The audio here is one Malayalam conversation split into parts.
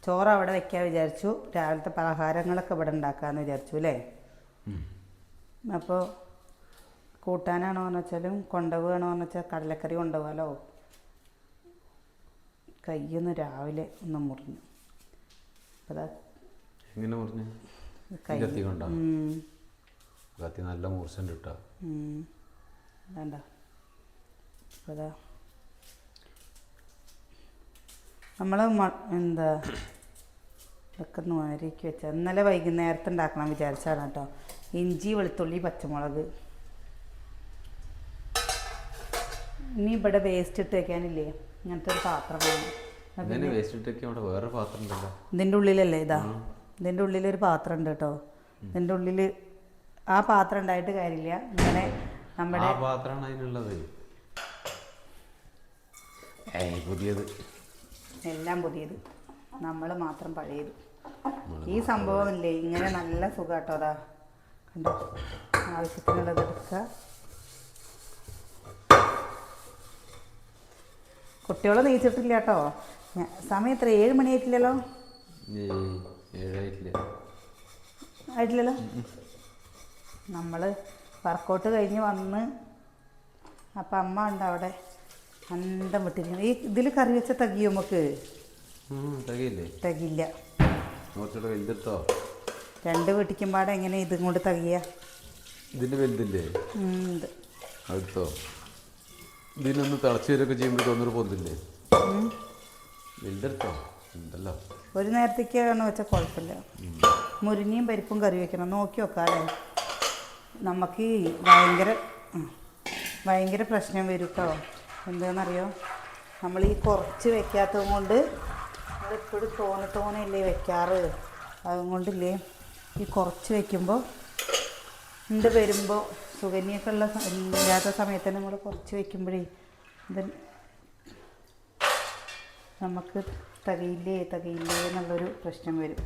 ചോറ് അവിടെ വെക്കാൻ വിചാരിച്ചു. രാവിലത്തെ പലഹാരങ്ങളൊക്കെ ഇവിടെ ഉണ്ടാക്കാമെന്ന് വിചാരിച്ചു അല്ലേ. അപ്പോൾ കൂട്ടാനാണോ എന്ന് വെച്ചാലും കൊണ്ടുപോവുകയാണോ എന്ന് വെച്ചാൽ കടലക്കറി കൊണ്ടുപോകാമല്ലോ. കയ്യൊന്ന് രാവിലെ ഒന്ന് മുറിഞ്ഞു. അപ്പോൾ എങ്ങനെ മുറിഞ്ഞു? കത്തി നല്ല മൂർച്ചയുണ്ട് കേട്ടോ. വേണ്ട. അപ്പോൾ അതാ നമ്മൾ എന്താ ഇതൊക്കെ ഒന്ന് മാരിക്ക് വെച്ചാൽ ഇന്നലെ വൈകുന്നേരത്ത് ഉണ്ടാക്കണം വിചാരിച്ചാണ് കേട്ടോ. ഇഞ്ചി, വെളുത്തുള്ളി, പച്ചമുളക്. ഇനി ഇവിടെ വേസ്റ്റ് ഇട്ട് വെക്കാനില്ലേ, ഇങ്ങനത്തെ ഒരു പാത്രം വേണം. വേറെ പാത്രം ഉണ്ടല്ലോ ഇതിൻ്റെ ഉള്ളിലല്ലേ. ഇതാ ഇതിൻ്റെ ഉള്ളിലൊരു പാത്രം ഉണ്ട് കേട്ടോ. ഇതിൻ്റെ ഉള്ളിൽ ആ പാത്രം ഉണ്ടായിട്ട് കാര്യമില്ല. ഇങ്ങനെ നമ്മുടെ പാത്രമാണ് അതിനുള്ളത്. പുതിയത് എല്ലാം പുതിയത്, നമ്മൾ മാത്രം പഴയത്. ഈ സംഭവം ഇല്ലേ ഇങ്ങനെ നല്ല സുഖം കേട്ടോ. അതാ കണ്ടോ, ആവശ്യത്തിനുള്ളത് എടുക്കുക. കുട്ടികൾ നീച്ചിട്ടില്ല കേട്ടോ. സമയം എത്ര? 7 മണി ആയിട്ടില്ലല്ലോ. ആയിട്ടില്ലല്ലോ. നമ്മൾ വർക്കൗട്ട് കഴിഞ്ഞ് വന്ന് അപ്പം അമ്മ ഉണ്ട് അവിടെ അന്തം വിട്ടിരിക്കുന്നത്. ഈ ഇതിൽ കറി വെച്ച തകിയോ നമുക്ക്? തകില്ല. 2 വീട്ടിക്കുമ്പാടെ എങ്ങനെ ഇതും കൊണ്ട് തകിയ? ഇതിന്റെ വലുതില്ലേ? ഇതിനൊന്ന് തിളച്ച് വരൊക്കെ ചെയ്യുമ്പോൾ തോന്നൊരു പൊന്നില്ലേ? വലുതെടുത്തോ? ഉണ്ടല്ലോ. ഒരു നേരത്തേക്കാണ് വെച്ചാൽ കുഴപ്പമില്ല. മുരിങ്ങയും പരിപ്പും കറി വെക്കണം. നോക്കി വെക്കാല്ലേ. നമുക്ക് ഭയങ്കര പ്രശ്നം വരും കേട്ടോ. എന്താണെന്നറിയോ, നമ്മൾ ഈ കുറച്ച് വെക്കാത്തത് കൊണ്ട് നമ്മളിപ്പോഴും തോനല്ലേ വെക്കാറ്. അതുകൊണ്ടില്ലേ ഈ കുറച്ച് വെക്കുമ്പോൾ വരുമ്പോൾ സുഗന്യൊക്കെ ഇല്ലാത്ത സമയത്ത് നമ്മൾ കുറച്ച് വെക്കുമ്പോഴേ ഇത് നമുക്ക് തകയില്ലേ എന്നുള്ളൊരു പ്രശ്നം വരും.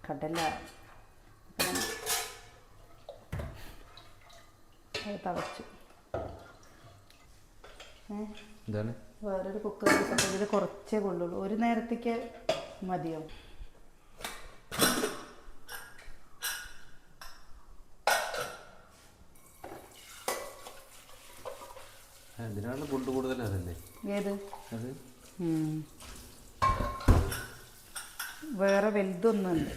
കടല തവച്ചു. വേറൊരു കുക്കർ ഇതിൽ കുറച്ചേ കൊള്ളുള്ളൂ. ഒരു നേരത്തേക്ക് മതിയോ? ഏത് വേറെ വലുതൊന്നുണ്ട്.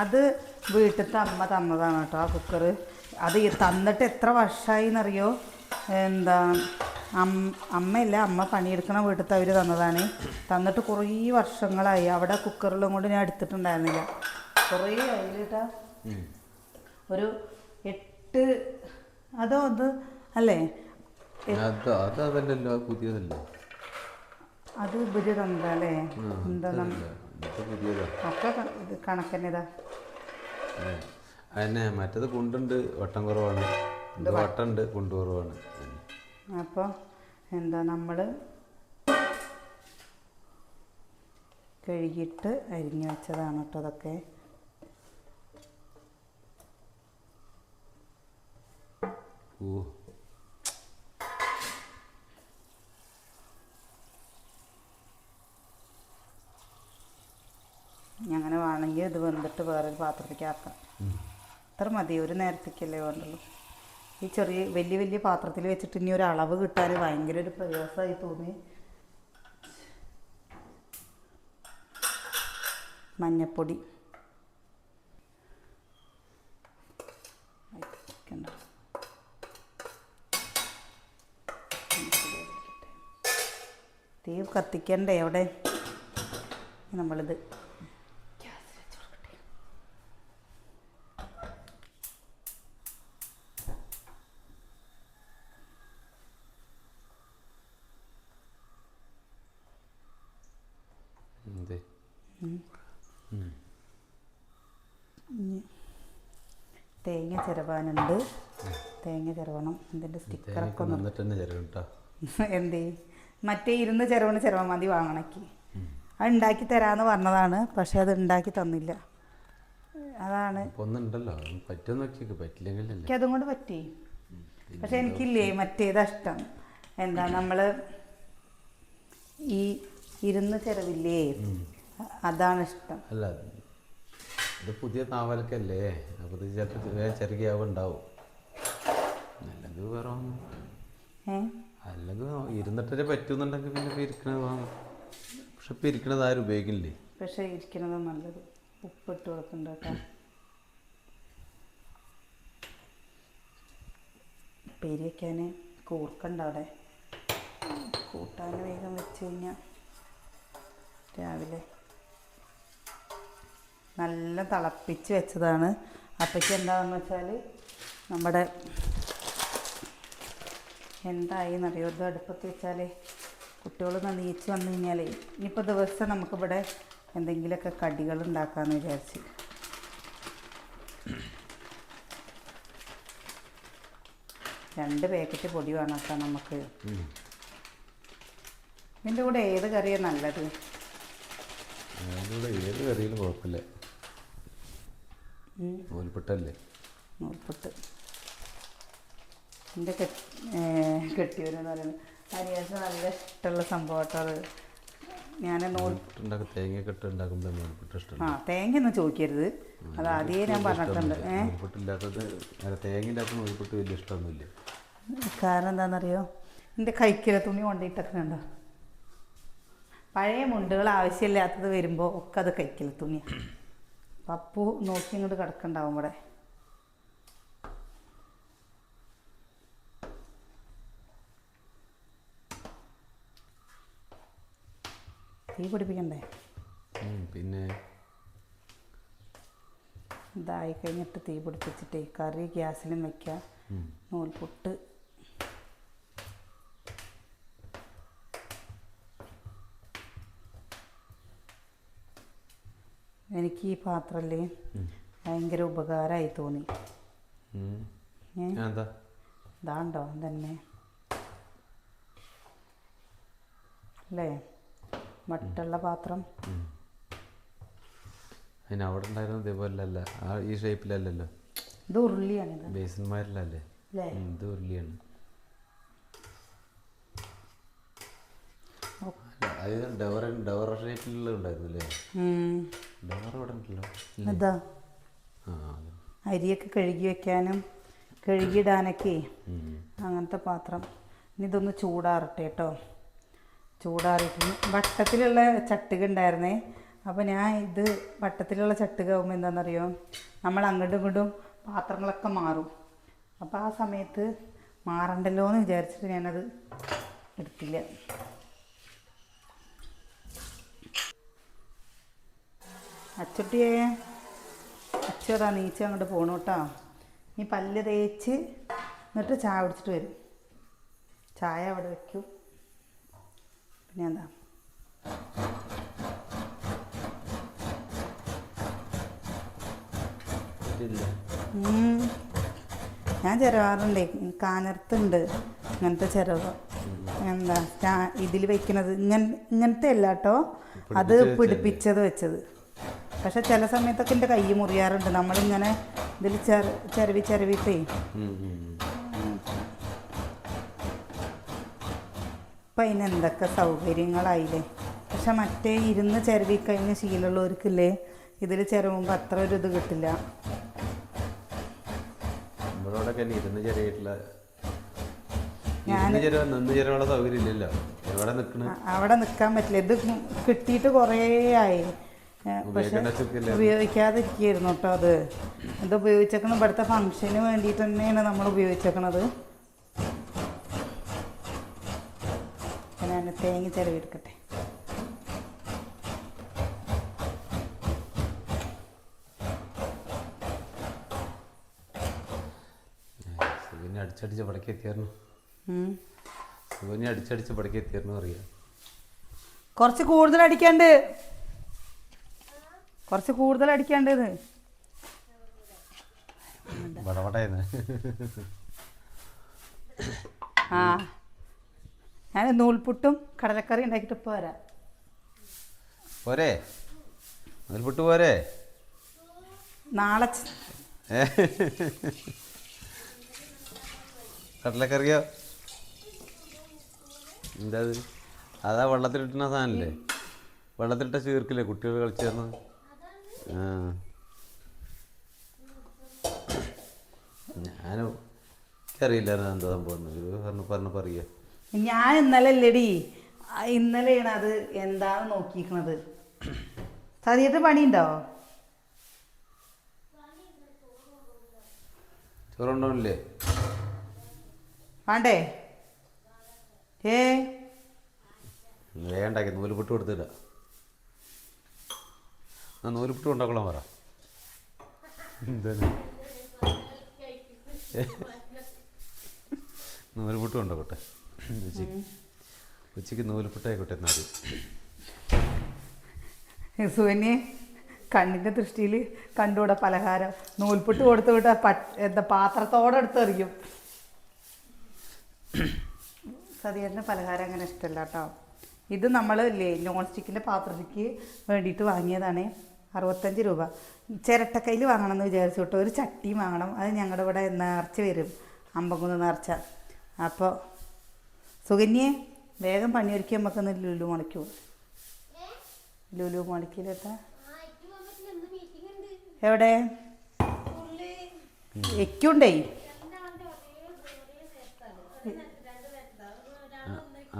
അത് വീട്ടിലത്തെ അമ്മ തന്നതാണ് കേട്ടോ ആ കുക്കർ. അത് തന്നിട്ട് എത്ര വർഷമായി എന്നറിയോ? എന്താ അമ്മയല്ല, അമ്മ പണിയെടുക്കണ വീട്ടിലത്തെ അവർ തന്നതാണ്. തന്നിട്ട് കുറേ വർഷങ്ങളായി. അവിടെ കുക്കറിലും കൊണ്ട് ഞാൻ എടുത്തിട്ടുണ്ടായിരുന്നില്ല. കുറേ ആയി കേട്ടാ. ഒരു 8 അതോ അത് അല്ലേ? അത് ഇവര് തന്നതല്ലേ? എന്താ ഒക്കെ ഇത് കണക്കന്നെതാ. മറ്റത് കുണ്ടുണ്ട്, വട്ടം കുറവാണ്. വട്ടുണ്ട്, കുണ്ട് കുറവാണ്. അപ്പോൾ എന്താ നമ്മൾ കഴുകിയിട്ട് അരിഞ്ഞു വെച്ചതാണ് കേട്ടോ അതൊക്കെ. അങ്ങനെ വേണമെങ്കിൽ ഇത് വെന്തിട്ട് വേറൊരു പാത്രത്തേക്ക് ആക്കാം. ഇത്ര മതി, ഒരു നേരത്തേക്കല്ലേ വേണ്ടുള്ളൂ. ഈ വലിയ പാത്രത്തിൽ വെച്ചിട്ട് ഇനി ഒരു അളവ് കിട്ടാൻ ഭയങ്കര ഒരു പ്രയാസമായി തോന്നി. മഞ്ഞപ്പൊടി തീ കത്തിക്കണ്ടേ അവിടെ? നമ്മളിത് തേങ്ങ ചിരവാനുണ്ട്. തേങ്ങ ചിരവണം. എന്തിൻ്റെ സ്റ്റിക്കറൊക്കെ എന്തേ മറ്റേ ചിരവാൻ മതി വാങ്ങണക്ക്. അത് ഉണ്ടാക്കി തരാമെന്ന് പറഞ്ഞതാണ്, പക്ഷെ അത് ഉണ്ടാക്കി തന്നില്ല. അതാണ് എനിക്ക് അതും കൊണ്ട് പറ്റി. പക്ഷെ എനിക്കില്ലേ മറ്റേതാ ഇഷ്ടം. എന്താ നമ്മൾ ഈ ഇരുന്ന് ചിരവില്ലേ, അതാണ് ഇഷ്ടം. അല്ല ഇത് പുതിയ നാവലക്കല്ലേ, അപ്പോൾ ഇത് ചിലപ്പോൾ വേഗം ചെറുകിയാവുണ്ടാവും. അല്ലെങ്കിൽ വേറെ വാങ്ങും. അല്ലെങ്കിൽ ഇരുന്നിട്ടേ പറ്റുന്നുണ്ടെങ്കിൽ പിന്നെ ഇപ്പോൾ ഇരിക്കണത് വാങ്ങും. പക്ഷെ ഇപ്പോൾ ഇരിക്കണത് ആരും ഉപയോഗിക്കില്ലേ. പക്ഷേ ഇരിക്കണത് നല്ലത്. ഉപ്പിട്ട് കൊടുക്കണ്ട കേട്ടോ. ഉപ്പേരി വയ്ക്കാൻ കൂർക്കണ്ട അവിടെ. കൂട്ടാൻ വേഗം വെച്ച് കഴിഞ്ഞാൽ രാവിലെ നല്ല തിളപ്പിച്ച് വെച്ചതാണ്. അപ്പോഴേക്ക് എന്താണെന്ന് വെച്ചാൽ നമ്മുടെ എന്തായിന്നറിയോ, ഇത് അടുപ്പത്ത് വെച്ചാൽ കുട്ടികളൊന്ന് നീച്ച് വന്നു കഴിഞ്ഞാലേ ഇനിയിപ്പോൾ ദിവസം നമുക്കിവിടെ എന്തെങ്കിലുമൊക്കെ കടികൾ ഉണ്ടാക്കാമെന്ന് വിചാരിച്ച്. രണ്ട് പാക്കറ്റ് പൊടി വേണം കേട്ടോ നമുക്ക്. ഇതിൻ്റെ കൂടെ ഏത് കറിയാണ് നല്ലത്? ഏത് കറിയിലും കുഴപ്പമില്ല. നൂൽപുട്ടല്ലേ? നൂൽപുട്ട്. എൻ്റെ കെട്ടിയവരെന്ന് പറയുന്നത് അരിയാസ് നല്ല ഇഷ്ടമുള്ള സംഭവം കേട്ടോ അത്. ഞാൻ നൂൽപുട്ടുണ്ടാക്കും, തേങ്ങയൊക്കെ ഇട്ട് ഉണ്ടാക്കുമ്പോൾ നൂൽപുട്ട് ഇഷ്ടം. തേങ്ങയൊന്നും ചോദിക്കരുത്, അത് ആദ്യമേ ഞാൻ പറഞ്ഞിട്ടുണ്ട്. നൂൽപുട്ടില്ലാത്തത് തേങ്ങ ഇല്ലാത്ത നൂൽപുട്ട് വലിയ ഇഷ്ടമൊന്നുമില്ല. കാരണം എന്താണെന്നറിയോ, എൻ്റെ കൈക്കിലെ തുണി കൊണ്ടിട്ടൊക്കെ ഉണ്ടോ, പഴയ മുണ്ടുകൾ ആവശ്യമില്ലാത്തത് വരുമ്പോൾ ഒക്കെ അത് കൈക്കിലെ തുണിയാണ്. പപ്പു നോക്കി ഇങ്ങോട്ട് കിടക്കണ്ടാവും ഇവിടെ. തീ പിടിപ്പിക്കണ്ടേ? പിന്നെ ഇതായി കഴിഞ്ഞിട്ട് തീ പിടിപ്പിച്ചിട്ടേ കറി ഗ്യാസിലും വയ്ക്കുക. നൂൽപുട്ട് എനിക്ക് ഈ പാത്രമല്ലേ ഭയങ്കര ഉപകാരമായി തോന്നി. ഇതാണ്ടോ തന്നെ അല്ലേ, മട്ടുള്ള പാത്രം. അതിന് അവിടെ ഉണ്ടായിരുന്നത് ഇതേപോലല്ല, ഈ ഷേപ്പിലല്ലല്ലോ. ഇത് ഉരുളിയാണിത്, ബേസിന്മാരിലല്ലേ? ഇത് ഉരുളിയാണ്. അത് ഡവർ ഷേപ്പിലുള്ള ഉണ്ടായിരുന്നില്ലേ? ഡവർ അവിടെ ഉണ്ടല്ലോ. ഇതാ അരിയൊക്കെ കഴുകി വെക്കാനും കഴുകിയിടാനൊക്കെ അങ്ങനത്തെ പാത്രം. ഇനി ഇതൊന്ന് ചൂടാറട്ടെ കേട്ടോ. ചൂടാറിയിട്ട് വട്ടത്തിലുള്ള ചട്ടുക ഉണ്ടായിരുന്നേ. അപ്പോൾ ഞാൻ ഇത് വട്ടത്തിലുള്ള ചട്ടുക ആകുമ്പോൾ എന്താണെന്നറിയോ, നമ്മൾ അങ്ങോട്ടും ഇങ്ങോട്ടും പാത്രങ്ങളൊക്കെ മാറും. അപ്പോൾ ആ സമയത്ത് മാറണ്ടല്ലോ എന്ന് വിചാരിച്ചിട്ട് ഞാനത് എടുത്തില്ല. അച്ചുട്ടിയെ, അച്ചുതാ നീച്ച് അങ്ങോട്ട് പോകണം കേട്ടോ. നീ പല്ല് തേച്ച് എന്നിട്ട് ചായ കുടിച്ചിട്ട് വരും. ചായ അവിടെ വയ്ക്കൂ. പിന്നെ എന്താ ഞാൻ ചിരവാറുണ്ടേ, കാഞ്ഞിരത്തുണ്ട് ഇങ്ങനത്തെ ചിരവ്. എന്താ ഇതിൽ വെക്കുന്നത് ഇങ്ങനത്തെ അല്ല കേട്ടോ, അത് പിടിപ്പിച്ചത് വെച്ചത്. പക്ഷെ ചില സമയത്തൊക്കെ എൻ്റെ കൈ മുറിയാറുണ്ട് നമ്മളിങ്ങനെ ഇതിൽ ചിരവിട്ടേ. അപ്പം അതിനെന്തൊക്കെ സൗകര്യങ്ങളായില്ലേ. പക്ഷെ മറ്റേ ഇരുന്ന് ചിരവിക്കഴിഞ്ഞ ശീലമുള്ളവർക്കില്ലേ ഇതിൽ ചിരവുമ്പോൾ അത്ര ഒരു ഇത് കിട്ടില്ല. അവിടെ നിൽക്കാൻ പറ്റില്ല. ഇത് കിട്ടിയിട്ട് കുറേ ആയി, പക്ഷെ ഉപയോഗിക്കാതിരിക്കുകയായിരുന്നു കേട്ടോ. ഇത് ഉപയോഗിച്ചേക്കണം ഇവിടുത്തെ ഫംഗ്ഷന് വേണ്ടിയിട്ട് തന്നെയാണ് നമ്മൾ ഉപയോഗിച്ചേക്കണത്. ഞാൻ തേങ്ങ ചിരവിയെടുക്കട്ടെ. അടിച്ചടിച്ച് പടക്കി എത്തിയായിരുന്നു. അടിച്ചടിച്ച് പടക്കി എത്തിയായിരുന്നു അറിയാം. കുറച്ച് കൂടുതൽ അടിക്കാണ്ട്, കുറച്ച് കൂടുതൽ അടിക്കാണ്ടത്. ആ ഞാൻ നൂൽപുട്ടും കടലക്കറി ഉണ്ടാക്കിയിട്ട് ഇപ്പോൾ വരാം. പോരേ? നൂൽപുട്ട് പോരേ? നാളെ കടലക്കറിയോ? എന്താ അതാ വെള്ളത്തിലിട്ടുന്ന സാധനല്ലേ? വെള്ളത്തിലിട്ട ചീർക്കില്ലേ കുട്ടികൾ കളിച്ചേർന്ന്. ആ ഞാനും എനിക്കറിയില്ല എന്താ സംഭവം പറഞ്ഞ പറയുക. ഞാൻ ഇന്നലെ അല്ലേടി, ഇന്നലെയാണ് അത് എന്താണ് നോക്കിയിരിക്കണത്. സതിയിട്ട് പണിയുണ്ടോ? ചോറുണ്ടോന്നില്ലേ? വേണ്ടേ? വേണ്ടാക്കി നൂലുപുട്ട് കൊടുത്തില്ല. ആ നൂലുപുട്ട് കൊണ്ടാക്കൊള്ളാൻ പറ. എന്താണ് നൂലുപുട്ട് കൊണ്ടോട്ടെ ഉച്ചയ്ക്ക് നൂലുപുട്ടായിക്കോട്ടെ എന്നാൽ. സുവന്യെ കണ്ണിൻ്റെ ദൃഷ്ടിയിൽ കണ്ടുകൂടെ പലഹാരം നൂൽപുട്ട് കൊടുത്തു വിട്ട എന്താ പാത്രത്തോടെ എടുത്തെറിയും. സതിയേട്ടന് പലഹാരം അങ്ങനെ ഇഷ്ടമല്ല കേട്ടോ. ഇത് നമ്മൾ ഇല്ലേ നോൺ സ്റ്റിക്കിൻ്റെ പാത്രത്തിക്ക് വേണ്ടിയിട്ട് വാങ്ങിയതാണ്. 65 രൂപ. ചിരട്ടക്കയിൽ വാങ്ങണമെന്ന് വിചാരിച്ചു കേട്ടോ. ഒരു ചട്ടിയും വാങ്ങണം. അത് ഞങ്ങളുടെ ഇവിടെ നേർച്ച വരും, അമ്പകുന്ന് നേർച്ച. അപ്പോൾ സുകന്യെ വേഗം പണിയൊരുക്കി നമുക്കൊന്ന് ലുലു മുളയ്ക്കൂ. ലുലു മുളയ്ക്കിലേട്ടാ എവിടെ എക്കുണ്ടേ?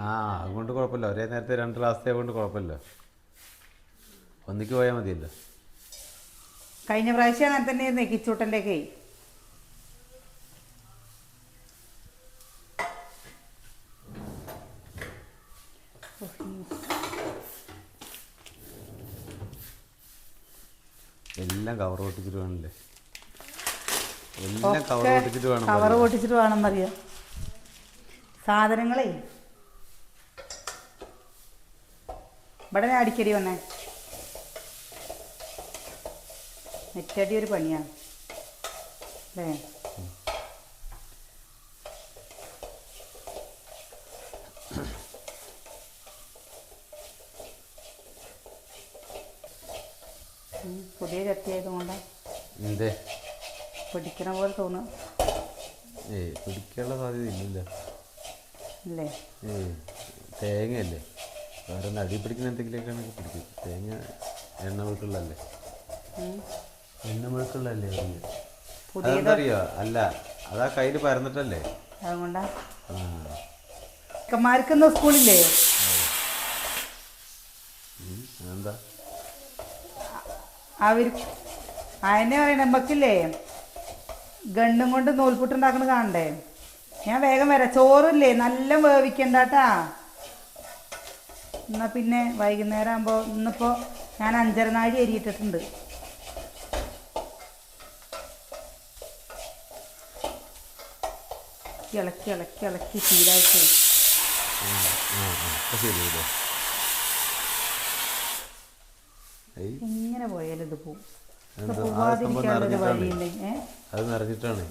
ആ അതുകൊണ്ട് കുഴപ്പമില്ല. ഒരേ നേരത്തെ 2 ക്ലാസ്സേ കൊണ്ട് കുഴപ്പമില്ല. ഒന്നിക്ക് പോയാൽ മതിയല്ലോ. കഴിഞ്ഞ പ്രാവശ്യം അങ്ങനെ തന്നെ കിച്ചൂട്ടൻ്റെയൊക്കെ. എല്ലാം കവർ പൊട്ടിച്ചിട്ട് വേണമല്ലേ? എല്ലാം കവർ പൊട്ടിച്ചിട്ട് വേണം. കവർ പൊട്ടിച്ചിട്ട് വേണം അറിയാം. സാധനങ്ങളേ ഇവിടെ അടിക്കടി വന്നേ. നെറ്റടി ഒരു പണിയാണ് അല്ലേ? പുതിയ ചട്ടിയായതുകൊണ്ട് എന്തേ പിടിക്കണ പോലെ തോന്നുന്നു. പിടിക്കാനുള്ള സാധ്യത ഇല്ലല്ലോ അല്ലേ? തേങ്ങയല്ലേ, വേറെ അടി പിടിക്കുന്ന എന്തെങ്കിലുമൊക്കെയാണെങ്കിൽ പിടിക്കും. തേങ്ങ എണ്ണ മുഴുക്കുള്ളല്ലേ, എണ്ണ മുഴുക്കുള്ളല്ലേ അതെന്തറിയോ? അല്ല അതാ കയ്യിൽ പരന്നിട്ടല്ലേ, അതുകൊണ്ടാ. ചെക്കന്മാർക്കൊന്നും സ്കൂളില്ലേ? എന്താ അവർ അതിനെ പറയണ നമ്മക്കില്ലേ ഗണ്ണും കൊണ്ട് നൂൽപുട്ടുണ്ടാക്കണ കാണണ്ടേ? ഞാൻ വേഗം വരാം. ചോറില്ലേ നല്ല വേവിക്കണ്ടാട്ടാ. എന്നാൽ പിന്നെ വൈകുന്നേരം ആകുമ്പോൾ ഇന്നിപ്പോൾ ഞാൻ 5.5 നാഴി അരിയിട്ടിട്ടുണ്ട്. ഇളക്കി ഇളക്കി ഇളക്കി ശീലായിട്ട് ഇങ്ങനെ പോയാലും ഇത് പോവും. പോവാതിരിക്കാനുള്ളൊരു വഴിയുണ്ടെങ്കിൽ അത് നിറഞ്ഞിട്ടാണ്.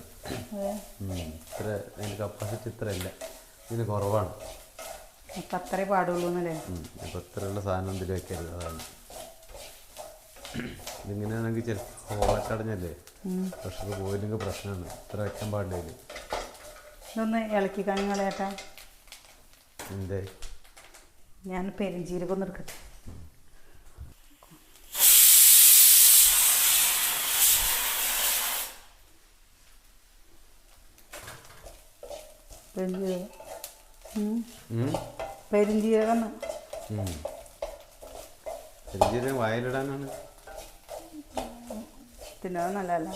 ഇത്ര അതിൻ്റെ കപ്പാസിറ്റി ഇത്ര ഇല്ല, ഇതിന് കുറവാണ്. അപ്പം അത്രേ പാടുള്ളൂ എന്നല്ലേ? അപ്പം ഇത്രയുള്ള സാധനം എന്തെങ്കിലും വെക്കരുത്. അതാണ് ഇതിങ്ങനെയാണെങ്കിൽ ചിലപ്പോൾ ഹോളക്കടഞ്ഞല്ലേ, പ്രഷർ പോയില്ലെങ്കിൽ പ്രശ്നമാണ്. ഇത്ര വെക്കാൻ പാടില്ല. ഇതൊന്ന് ഇളക്കി കണിങ്ങളേട്ടാ. എന്തേ? ഞാൻ പെരുംജീരകം ഒന്ന് എടുക്കട്ടെ. പെരുംജീരകം പെരുംജീരകം പെരുംജീരകം വായിലിടാനാണ്. തിന്നത് നല്ലതല്ല.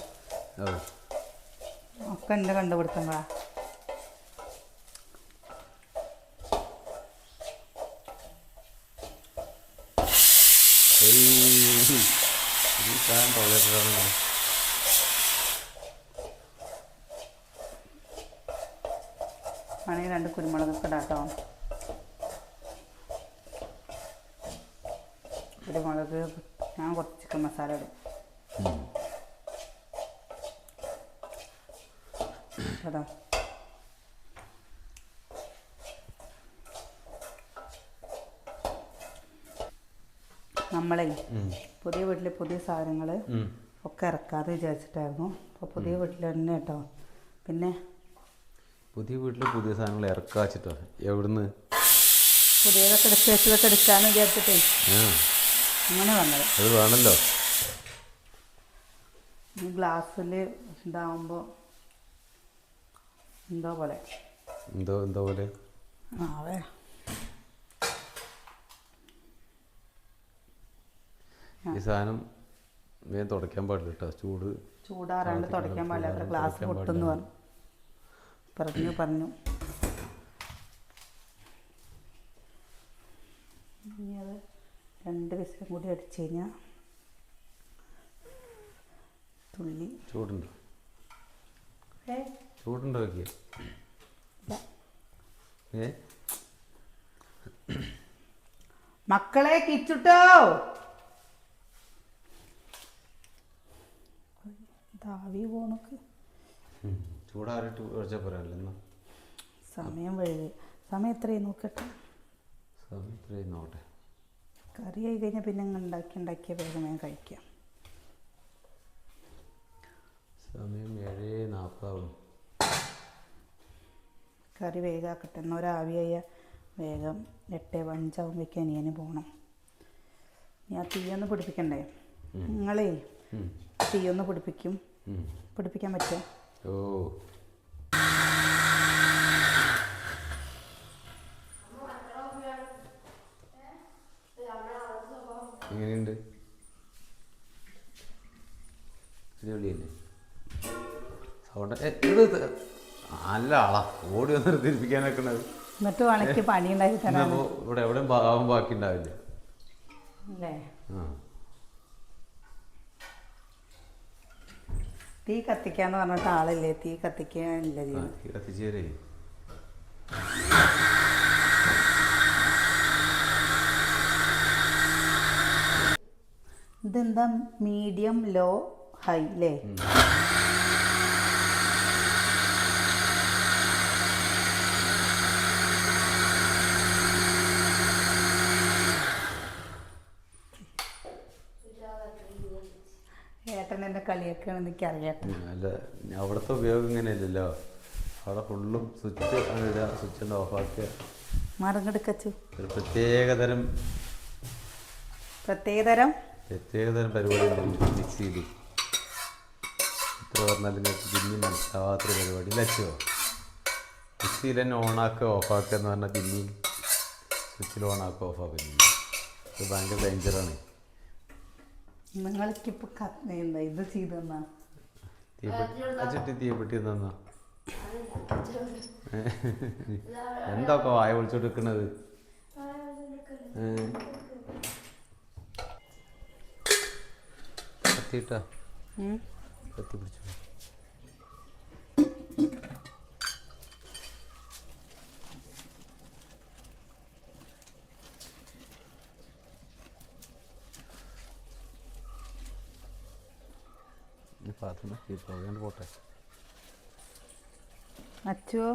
ഒക്കെ എൻ്റെ കണ്ടുപിടുത്തങ്ങളാ. ആണെങ്കിൽ 2 കുരുമുളകൊക്കെ ഇടാട്ടോ. കുരുമുളക് ഞാൻ കുറച്ച് ചിക്കൻ മസാല ഇടും. കേട്ടോ, നമ്മളെ പുതിയ വീട്ടിൽ പുതിയ സാധനങ്ങൾ ഒക്കെ ഇറക്കാതെ വിചാരിച്ചിട്ടായിരുന്നു. അപ്പോൾ പുതിയ വീട്ടിൽ തന്നെ കേട്ടോ. പിന്നെ പുതിയ വീട്ടിൽ പുതിയ സാധനങ്ങൾ ഇറക്കാച്ചിട്ടോ. എവിടുന്ന് പുതിയതൊക്കെ എടുത്ത് വെച്ചതൊക്കെ എടുക്കാമെന്ന് വിചാരിച്ചിട്ടേ അങ്ങനെ വന്നത്. അത് വേണമല്ലോ. ഈ ഗ്ലാസ്സിൽ ഇതാവുമ്പോൾ എന്തോ പോലെ. എന്തോ പോലെ. അതെ. ഈ സാധനം വേഗം തുടയ്ക്കാൻ പാടില്ല കേട്ടോ. ചൂടാറാണ്ട് തുടയ്ക്കാൻ പാടില്ല. അത്ര ഗ്ലാസ് പൊട്ടെന്ന് പറഞ്ഞു. ഇനി അത് 2 വിസിലും കൂടി അടിച്ചു കഴിഞ്ഞാൽ തുള്ളി ചൂടുണ്ടോ നോക്കിയ മക്കളെ കിച്ചുട്ടോ ദാവി പോണക്ക് ചൂടാറിട്ട് കുറച്ചാൽ പറയാനല്ലോ. സമയം എത്രയും നോക്കട്ടെ. നോട്ടെ. കറി ആയി കഴിഞ്ഞാൽ പിന്നെ ഉണ്ടാക്കിയ വേഗം കഴിക്കാം. സമയം 7:40 കറി വേഗമാക്കട്ടെ. എന്നൊരാവിയായ വേഗം 8:05 ആകുമ്പോഴേക്കും അനിയന് പോകണം. ഞാൻ തീയൊന്ന് പിടിപ്പിക്കണ്ടേ? നിങ്ങളേ തീയൊന്ന് പിടിപ്പിക്കാൻ പറ്റുമോ? ഓ എങ്ങനെയുണ്ട്? അടിപൊളിയല്ലേ സൗണ്ട്? നല്ല ആളാ. ഓടി വന്നിട്ട് തിരിപ്പിക്കാനൊക്കണത്. എന്നിട്ട് വേണമെങ്കിൽ പണി ഉണ്ടാക്കി തരാം. ഇവിടെ എവിടെയും ഭാവം ബാക്കി ഉണ്ടാവില്ല അല്ലേ? ആ തീ കത്തിക്കാന്ന് പറഞ്ഞിട്ട് ആളില്ലേ? തീ കത്തിക്കാനില്ല. തീ കത്തിച്ചേരേ. ഇതെന്താ മീഡിയം ലോ ഹൈ അല്ലേ? ഏട്ടൻ എന്നെ കളിയൊക്കെയാണ് എനിക്കറിയാം. അല്ല, അവിടുത്തെ ഉപയോഗം ഇങ്ങനെയല്ലല്ലോ. അവിടെ ഫുള്ളും സ്വിച്ച് ആണ് ഇടുക. സ്വിച്ച് ഉണ്ട് ഓഫാക്കുക. മറങ്ങെടുക്കച്ചു. ഒരു പ്രത്യേകതരം പരിപാടി മിക്സിയിൽ. എത്ര പറഞ്ഞാലും പിന്നെ മനസ്സിലാവാത്തൊരു പരിപാടി ലച്ചോ. മിക്സിയിൽ തന്നെ ഓണാക്കുക ഓഫാക്കുക എന്ന് പറഞ്ഞാൽ പിന്നെയും സ്വിച്ചിൽ ഓണാക്കുക ഓഫാക്കുക. ഇത് ഭയങ്കര ഡേഞ്ചറാണ്. നിങ്ങൾക്കിപ്പോൾ ഇത് ചെയ്തു തന്നാ തീപ്പെട്ടി തന്നാ എന്തൊക്കെ വായ വിളിച്ചോണ്ടിരിക്കണത്? കത്തിട്ടാ കത്തി പിടിച്ചു. പോട്ടെ. അച്ചോ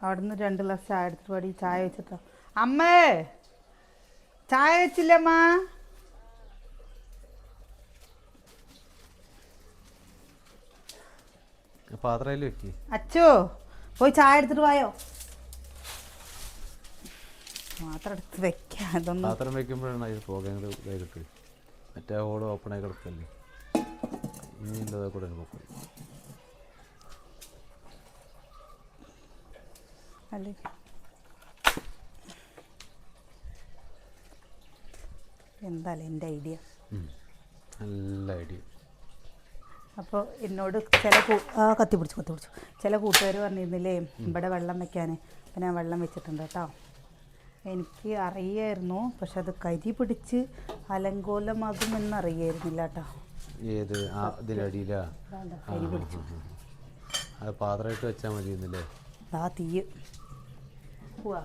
അവിടുന്ന് 2 ഗ്ലാസ് ചായ എടുത്തിട്ട് പാടി. ചായ വെച്ചിട്ടോ? അമ്മേ ചായ വെച്ചില്ലമ്മ. പാത്രം വെക്കി. അച്ചോ പോയി ചായ എടുത്തിട്ട് പോയോ? മാത്രം എടുത്ത് വെക്കാം. ഇതൊന്നും പാത്രം വെക്കുമ്പോഴാണ് അതിൽ പോകേണ്ടത്. കിട്ടും. മറ്റേ ഹോള് ഓപ്പണായി കിടക്കല്ലേ. ഇനിയുള്ളതൊക്കെ കൂടെ നോക്കും അല്ലേ? എന്താല്ലേ എൻ്റെ ഐഡിയ? നല്ല ഐഡിയ. അപ്പോൾ എന്നോട് കത്തി പിടിച്ചു ചില കൂട്ടുകാർ പറഞ്ഞിരുന്നില്ലേ ഇവിടെ വെള്ളം വെക്കാൻ. അപ്പം ഞാൻ വെള്ളം വെച്ചിട്ടുണ്ട് കേട്ടോ. എനിക്ക് അറിയായിരുന്നു, പക്ഷെ അത് കരി പിടിച്ച് അലങ്കോലമാകുമെന്ന് അറിയായിരുന്നില്ല കേട്ടോ. ഏത് ഇതിലടിയിലാ? കരി പിടിച്ചു. അത് പാത്രമായിട്ട് വെച്ചാൽ മതിയെന്നല്ലേ? ആ തീയ് പോവാ.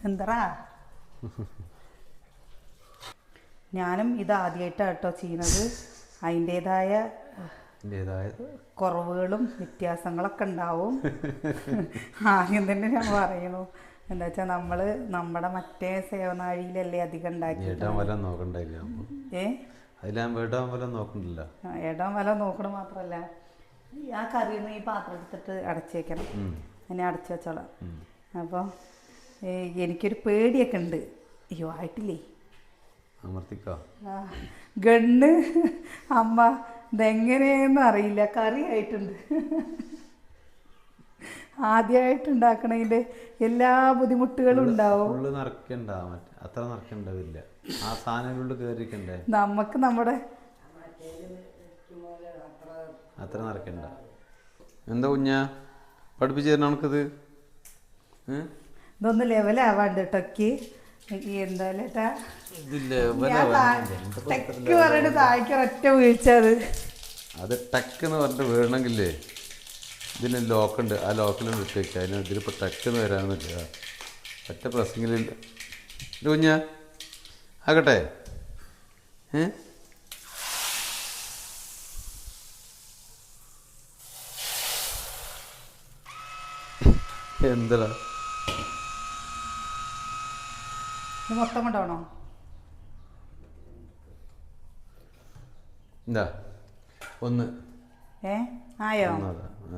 എന്താ ഞാനും ഇത് ആദ്യമായിട്ടാണ് കേട്ടോ ചെയ്യുന്നത്. അതിൻ്റേതായ കുറവുകളും വ്യത്യാസങ്ങളൊക്കെ ഉണ്ടാവും. ആദ്യം തന്നെ ഞാൻ പറയണു. എന്താ വെച്ചാൽ നമ്മുടെ മറ്റേ സേവനാഴിയിലല്ലേ അധികം ഉണ്ടാക്കി. ഇടാൻ വല നോക്കണ മാത്രമല്ല ആ കറിയൊന്നും ഈ പാത്രം എടുത്തിട്ട് അടച്ചു വെക്കണം. അതിനെ അടച്ചു വെച്ചോളാം. അപ്പോൾ എനിക്കൊരു പേടിയൊക്കെ ഉണ്ട്. അയ്യോ ആയിട്ടില്ലേ അമർത്തിക്കോ. ഗണ്ണ് അമ്മ ഇതെങ്ങനെയെന്ന് അറിയില്ല, കറി ആയിട്ടുണ്ട്. ആദ്യമായിട്ട് ഉണ്ടാക്കണതിൻ്റെ എല്ലാ ബുദ്ധിമുട്ടുകളും ഉണ്ടാവും. ഫുള്ള് നിറയ്ക്കണ്ട, അത്ര നിറയ്ക്കണ്ടാവില്ല. ആ സാധനങ്ങളിൽ കയറിക്കണ്ടേ, നമുക്ക് നമ്മുടെ അത്ര നിറയ്ക്കണ്ട. എന്താ കുഞ്ഞാ പഠിപ്പിച്ചു തരണം നമുക്കിത്? ഇതൊന്ന് ലെവലാവാണ്ട് കേട്ടോക്ക്. എന്തായാലും ടെക്ക് പറഞ്ഞിട്ട് താഴേക്ക് ഒറ്റ വീഴ്ചത്. അത് ടെക്ക് എന്ന് പറഞ്ഞിട്ട് വീഴണമെങ്കിലേ ഇതിന് ലോക്കുണ്ട്, ആ ലോക്കിലും ഇട്ട് വയ്ക്കുക. അതിന് ഇതിലിപ്പോൾ ടെക്ക് എന്ന് വരാമെന്നില്ല, ഒറ്റ പ്രസംഗിലില്ല. ഇത് കുഞ്ഞാ ആകട്ടെ. എന്താ മൊത്തം കൊണ്ടാണോ? എന്താ ഒന്ന് ആയോ?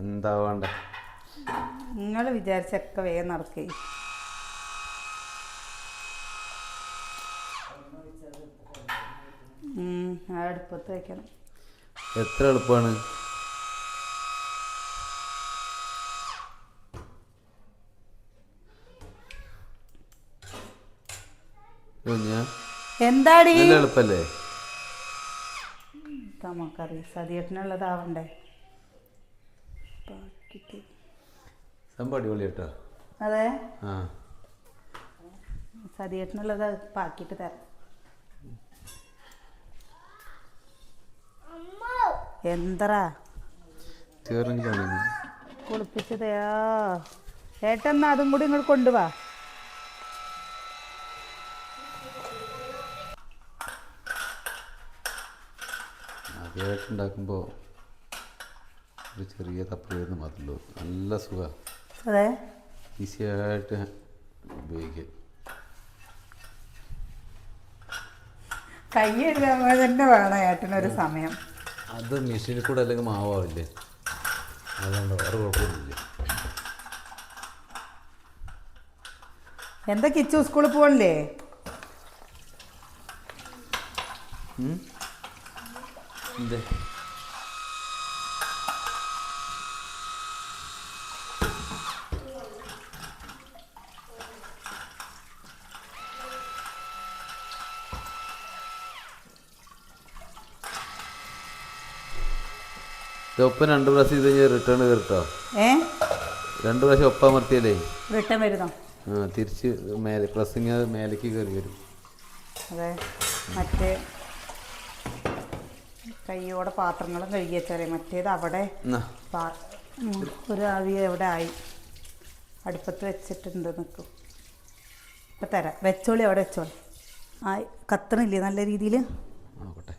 എന്താ വേണ്ട, നിങ്ങൾ വിചാരിച്ചൊക്കെ വേഗം നടക്കേ. അടുപ്പത്ത് വയ്ക്കണം. എത്ര എളുപ്പമാണ്. എന്താടി എളുപ്പല്ലേ? നമുക്കറി സതിയേട്ടനുള്ളതാവണ്ടേ. സംഭവം അടിപൊളി കേട്ടോ. അതെ, ആ സതിയേട്ടനുള്ളത് പാക്കിട്ട് തരാം. എന്തറാ കുളിപ്പിച്ചതയാ ഏട്ടെന്നാ, അതും കൂടി ഇങ്ങോട്ട് കൊണ്ടുപോവാ. ആദ്യമായിട്ടുണ്ടാക്കുമ്പോൾ ഒരു ചെറിയ തപ്പുകയെന്ന് മാത്രമല്ലോ, നല്ല സുഖമാണ്. അതെ, ഈസിയായിട്ട് ഉപയോഗിക്കാം. കൈ എഴുതാൻ തന്നെ വേണം ഏട്ടനൊരു സമയം. അത് മെഷീനിൽ കൂടെ അല്ലെങ്കിൽ മാവാവില്ലേ, അതുകൊണ്ട് വേറെ കുഴപ്പമൊന്നുമില്ല. എന്താ കിച്ചു സ്കൂളിൽ പോകണില്ലേ? എന്തേ ഒപ്പം 2 പ്രാവശ്യം ഇത് കഴിഞ്ഞാൽ റിട്ടേൺ കയറിട്ടോ. 2 പ്രാവശ്യം ഒപ്പം അമർത്തിയാലേ റിട്ടേൺ വരുന്നോ? ആ, തിരിച്ച് മേലെ പ്രസ്സിങ് മേലേക്ക് കയറി വരും. അതെ, മറ്റേ കയ്യോടെ പാത്രങ്ങളും കഴുകി വെച്ചാലേ, മറ്റേത് അവിടെ ഒരു ആവി എവിടെ ആയി അടുപ്പത്ത് വെച്ചിട്ടുണ്ട്. നിൽക്കും, ഇപ്പം തരാം. വെച്ചോളി, അവിടെ വെച്ചോളി. ആ കത്തണില്ലേ നല്ല രീതിയിൽ? നോക്കട്ടെ.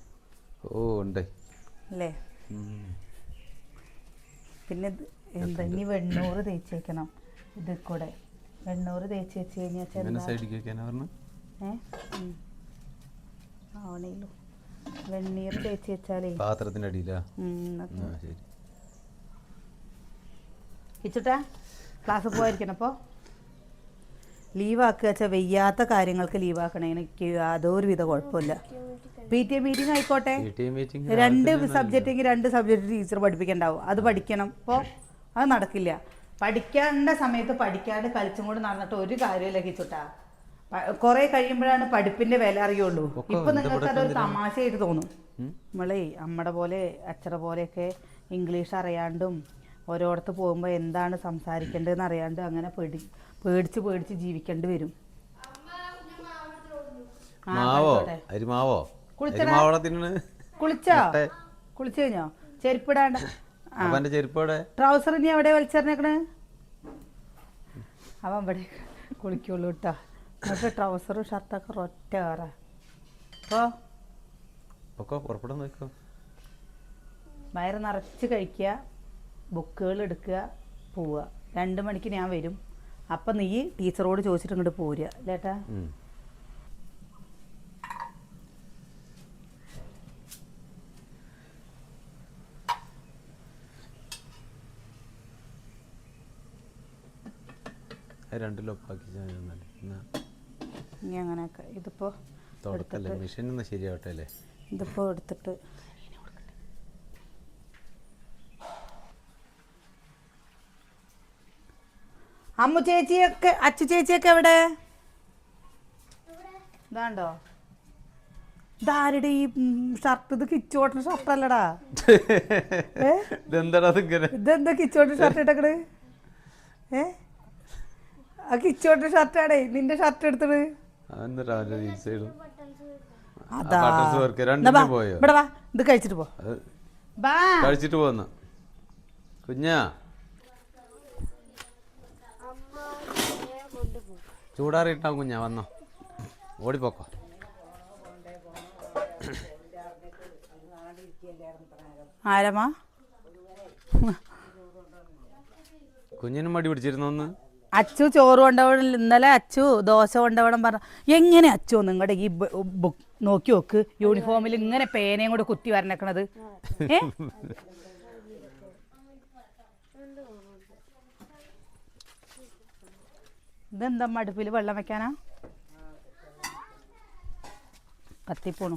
ഓ ഉണ്ട് അല്ലേ? പിന്നെ എന്താ ഇനി വെണ്ണൂറ് തേച്ച് വെക്കണം. ഇത് കൂടെ വെണ്ണൂറ് തേച്ച് വെച്ച് കഴിഞ്ഞാൽ ആവണേലോ. വെണ്ണീർ തേച്ച് വെച്ചാലേ പാത്രത്തിൻ്റെ അടിയിലാ. കിച്ചുട്ടാ ക്ലാസ് പോയിരിക്കണം. അപ്പോൾ ലീവാക്കുക വെച്ചാൽ വയ്യാത്ത കാര്യങ്ങൾക്ക് ലീവാക്കണേന് എനിക്ക് യാതൊരു വിധ കുഴപ്പമില്ല. PTA മീറ്റിംഗ് ആയിക്കോട്ടെ, 2 സബ്ജക്റ്റെങ്കിൽ 2 സബ്ജക്റ്റ് ടീച്ചർ പഠിപ്പിക്കണ്ടാവും, അത് പഠിക്കണം. അപ്പോൾ അത് നടക്കില്ല. പഠിക്കേണ്ട സമയത്ത് പഠിക്കാണ്ട് കളിച്ചും കൊണ്ട് നടന്നിട്ട് ഒരു കാര്യമില്ല കിച്ചുട്ടാ. കുറെ കഴിയുമ്പോഴാണ് പഠിപ്പിന്റെ വില അറിയുള്ളൂ. ഇപ്പൊ നിങ്ങൾക്ക് അതൊരു തമാശയായിട്ട് തോന്നും. നമ്മളെ അമ്മടെ പോലെ അച്ഛടെ പോലെയൊക്കെ ഇംഗ്ലീഷ് അറിയാണ്ടും ഓരോടത്ത് പോകുമ്പോൾ എന്താണ് സംസാരിക്കേണ്ടതെന്ന് അറിയാണ്ട് അങ്ങനെ പേടിച്ച് പേടിച്ച് ജീവിക്കേണ്ടി വരും. കുളിച്ചോ? കുളിച്ചു കഴിഞ്ഞോ? ചെരുപ്പിടാണ്ട. ട്രൗസർ ഇനി എവിടെ വലിച്ചെറിഞ്ഞേക്കണ്? അവൻ ഇവിടെ കുളിക്കുള്ളൂ കേട്ടോ. എന്നിട്ട് ട്രൗസറും ഷർട്ടൊക്കെ ഒറ്റ കയറാ. അപ്പോൾ വയറ് നിറച്ച് കഴിക്കുക, ബുക്കുകൾ എടുക്കുക, പോവുക. 2 മണിക്ക് ഞാൻ വരും. അപ്പം നീ ടീച്ചറോട് ചോദിച്ചിട്ട് ഇങ്ങോട്ട് പോരുക അല്ലേട്ടാ. രണ്ടിലൊപ്പാക്കി ഇനി അങ്ങനെയൊക്കെ ഇതിപ്പോൾ തുടക്കല്ലേ മെഷീൻ ഒന്ന് ശരിയാവട്ടെ അല്ലേ. ഇതിപ്പോൾ എടുത്തിട്ട് അമ്മു ചേച്ചിയൊക്കെ അച്ചു ചേച്ചിയൊക്കെ എവിടെ? ഇതാണ്ടോ ഇതാരുടെ ഈ ഷർട്ട്? ഇത് കിച്ചോട്ടിന് ഷർട്ട് അല്ലടാ. ഇതെന്താ കിച്ചോട്ടിന് ഷർട്ട് ഇട്ടക്കണ്? ആ കിച്ചോട്ടിന് ഷർട്ടാണേ. നിന്റെ ഷർട്ട് എടുത്തത് അതാ. ഇവിടെ വാ, ഇത് കഴിച്ചിട്ട് പോ. കഴിച്ചിട്ട് പോന്ന കുഞ്ഞാ ചൂടാറിയിട്ടാവും കുഞ്ഞാ. വന്നോ, ഓടിപ്പോക്കോ. ആരമ്മാ കുഞ്ഞിനും മടി പിടിച്ചിരുന്നു ഒന്ന്. അച്ചു ചോറ് കൊണ്ടവണം. ഇന്നലെ അച്ചു ദോശ കൊണ്ടവണം പറഞ്ഞു. എങ്ങനെ അച്ചു നിങ്ങളുടെ ഈ ബുക്ക് നോക്കി നോക്ക്, യൂണിഫോമിൽ ഇങ്ങനെ പേനയും കൂടെ കുത്തി വരണക്കണത്. ഇതെന്താ അടുപ്പിൽ വെള്ളം വെക്കാനാ? കത്തിപ്പോണു.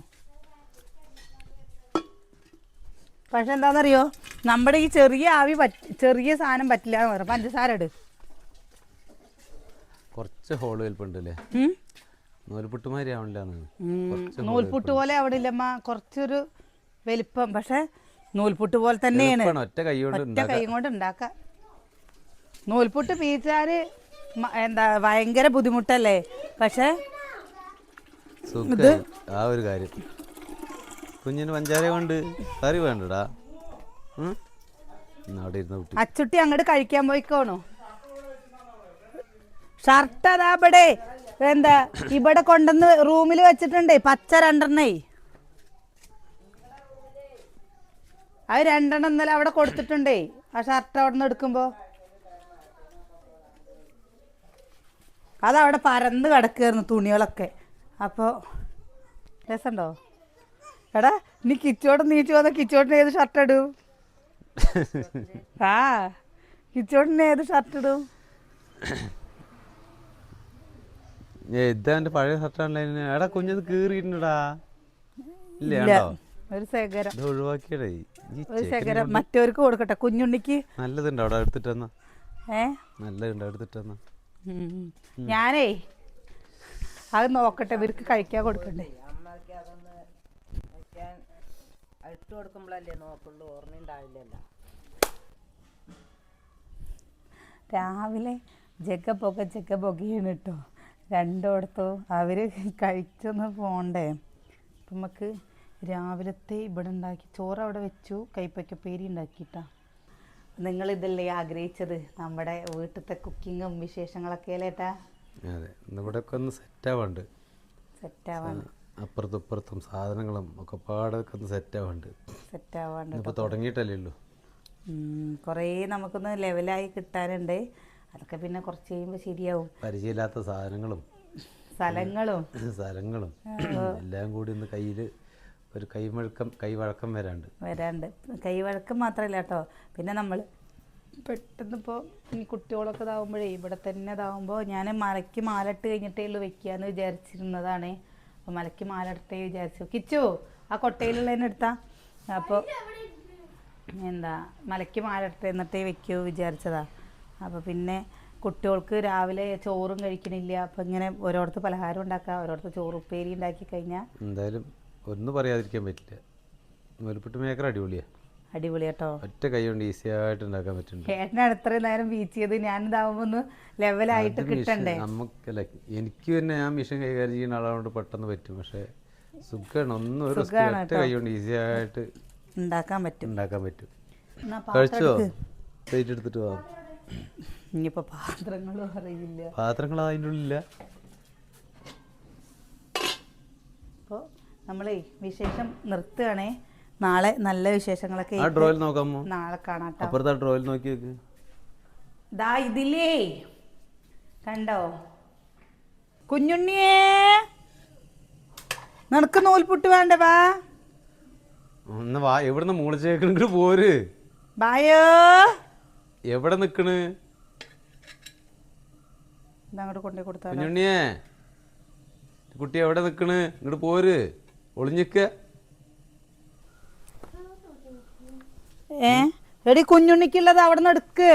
പക്ഷെ എന്താണെന്നറിയോ, നമ്മുടെ ഈ ചെറിയ ആവി ചെറിയ സാധനം പറ്റില്ല എന്ന് പറയാം. പഞ്ചസാര ഇട്. കുറച്ച് ഹോള് വലിപ്പുണ്ടല്ലേ, നൂൽപുട്ടുമാരി ആവണില്ല. നൂൽപുട്ട് പോലെ ആവണില്ലമ്മ, കുറച്ചൊരു വലിപ്പം. പക്ഷെ നൂൽപുട്ട് പോലെ തന്നെയാണ്. ഒറ്റ കൈ കൊണ്ട് ഉണ്ടാക്കാം. നൂൽപുട്ട് പീച്ചാല് എന്താ ഭയങ്കര ബുദ്ധിമുട്ടല്ലേ. പക്ഷെ ഇത് ആ ഒരു കാര്യം കുഞ്ഞിന് പഞ്ചാര കൊണ്ട് കറി വേണ്ടടാ. അച്ചുട്ടി അങ്ങോട്ട് കഴിക്കാൻ പോയിക്കോണു. ഷർട്ട് അതാ ഇവിടെ എന്താ ഇവിടെ കൊണ്ടുവന്ന് റൂമിൽ വെച്ചിട്ടുണ്ടേ, പച്ച 2 അത് 2 ഇന്നലെ അവിടെ കൊടുത്തിട്ടുണ്ടേ. ആ ഷർട്ട് അവിടെ നിന്ന് എടുക്കുമ്പോ അതവിടെ പരന്ന് കിടക്കുകയായിരുന്നു തുണികളൊക്കെ. അപ്പോൾ രസമുണ്ടോ? എടാ നീ കിച്ചോട്ട് നീച്ചു വന്ന കിച്ചോട്ടിന് ഏത് ഷർട്ട് ഇടും? ആ കിച്ചോട്ടിന് ഏത് ഷർട്ട് ഇടും? ഇതാ പഴയ ഷർട്ടാണ്. എടാ കുഞ്ഞത് കീറിയിട്ടുണ്ടാ. ഒരു ശേഖരം ഒഴിവാക്കിയടേ. ഒരു ശേഖരം മറ്റവർക്ക് കൊടുക്കട്ടെ. കുഞ്ഞുണ്ണിക്ക് നല്ലതുണ്ടോ അവിടെ എടുത്തിട്ടെന്നാ? നല്ലതുണ്ടോ എടുത്തിട്ടെന്നാ? ഞാനേ അത് നോക്കട്ടെ, ഇവർക്ക് കഴിക്കാൻ കൊടുക്കണ്ടേ. രാവിലെ ജഗ പുകയാണ് കേട്ടോ രണ്ടിടത്തും. അവർ കഴിച്ചൊന്ന് പോണ്ടേ. അപ്പം നമുക്ക് രാവിലത്തെ ഇവിടെ ഉണ്ടാക്കി ചോറ് അവിടെ വെച്ചു, കൈപ്പയ്ക്കപ്പേരി ഉണ്ടാക്കിയിട്ടാ. നിങ്ങളിതല്ലേ ആഗ്രഹിച്ചത്, നമ്മുടെ വീട്ടിലത്തെ കുക്കിങ്ങും വിശേഷങ്ങളൊക്കെ അല്ലേട്ടാ? അതെ, ഇവിടെ ഒന്ന് സെറ്റാവാണ്ട്. സെറ്റാവാണ്ട് അപ്പുറത്തും ഇപ്പുറത്തും സാധനങ്ങളും ഒക്കെ പാടൊക്കെ ഒന്ന് സെറ്റാവാണ്ട്. ഇപ്പോൾ തുടങ്ങിയിട്ടല്ലേ ഉള്ളൂ. കുറേ നമുക്കൊന്ന് ലെവലായി കിട്ടാനുണ്ട്. അതൊക്കെ പിന്നെ കുറച്ച് കഴിയുമ്പോൾ ശരിയാവും. പരിചയമില്ലാത്ത സാധനങ്ങളും സ്ഥലങ്ങളും എല്ലാം കൂടി ഒന്ന് കയ്യിൽ ഒരു കൈവഴക്കം വരാണ്ട്. കൈവഴക്കം മാത്രമല്ല കേട്ടോ, പിന്നെ നമ്മൾ പെട്ടെന്ന് ഇപ്പോൾ ഈ കുട്ടികളൊക്കെ ഇതാവുമ്പോഴേ ഇവിടെ തന്നെ ഇതാവുമ്പോൾ ഞാൻ മലയ്ക്ക് മാലട്ട് കഴിഞ്ഞിട്ടേ ഉള്ളൂ വെക്കുകയെന്ന് വിചാരിച്ചിരുന്നതാണ്. അപ്പോൾ മലയ്ക്ക് മാലട്ടേ വിചാരിച്ചു. കിച്ചു ആ കൊട്ടയിലുള്ളതിന് എടുത്താൽ. അപ്പോൾ എന്താ മലയ്ക്ക് മാലട്ട് എന്നിട്ടേ വെക്കൂ വിചാരിച്ചതാ. അപ്പോൾ പിന്നെ കുട്ടികൾക്ക് രാവിലെ ചോറും കഴിക്കണില്ല. അപ്പോൾ ഇങ്ങനെ ഓരോരുത്തർ പലഹാരം ഉണ്ടാക്കുക, ഓരോരുത്തർ ചോറുപ്പേരി ഉണ്ടാക്കി കഴിഞ്ഞാൽ എന്തായാലും ഒന്നും പറയാതിരിക്കാൻ പറ്റില്ല. നൂൽപുട്ട് മേക്കർ അടിപൊളിയാട്ടോ. ഒറ്റ കൈ കൊണ്ട് ഈസി ആയിട്ട് ഉണ്ടാക്കാൻ പറ്റുന്നുണ്ട്. ഏട്ടനാണ് ഇത്രയും നേരം ബീച്ച് ചെയ്ത്, ഞാനിതാവുമ്പോൾ ഒന്ന് ലെവലായിട്ട് കിട്ടണ്ടേ. നമുക്കല്ല, എനിക്ക് തന്നെ ഞാൻ മിഷൻ കൈകാര്യം ചെയ്യുന്ന ആളാകൊണ്ട് പെട്ടെന്ന് പറ്റും. പക്ഷേ സുഖമാണ്, ഒന്നും ഒരു ഒറ്റ കൈ കൊണ്ട് ഈസി ആയിട്ട് ഉണ്ടാക്കാൻ പറ്റും. കഴിച്ചോ? പ്ലേറ്റ് എടുത്തിട്ട് പോവാം. ഇനിയിപ്പോൾ പാത്രങ്ങളും അറിയില്ല. പാത്രങ്ങൾ അതിൻ്റെ ഉള്ളില്ല. അപ്പോൾ നമ്മളേ വിശേഷം നിർത്തുകയാണേ. നാളെ നല്ല വിശേഷങ്ങളൊക്കെ നാളെ കാണാം. ഡ്രോയിൽ നോക്കി വെക്ക്. ദാ ഇതിലേ കണ്ടോ കുഞ്ഞുണ്ണിയേ, നിനക്ക് നൂൽപുട്ട് വേണ്ട? വാ ഒന്ന് വാ. എവിടുന്ന് മൂളിച്ചേക്കണെങ്കിൽ പോര്. ബായോ എവിടെ നിക്കണ്? അങ്ങോട്ട് കൊണ്ടേ കൊടുത്താ കുഞ്ഞുണ്ണിയേ കുട്ടി എവിടെ നിൽക്കണ്? ഇങ്ങോട്ട് പോര്, ഒളിഞ്ഞിക്ക. എടി കുഞ്ഞുണ്ണിക്കുള്ളത് അവിടെ നിന്ന് എടുക്ക്.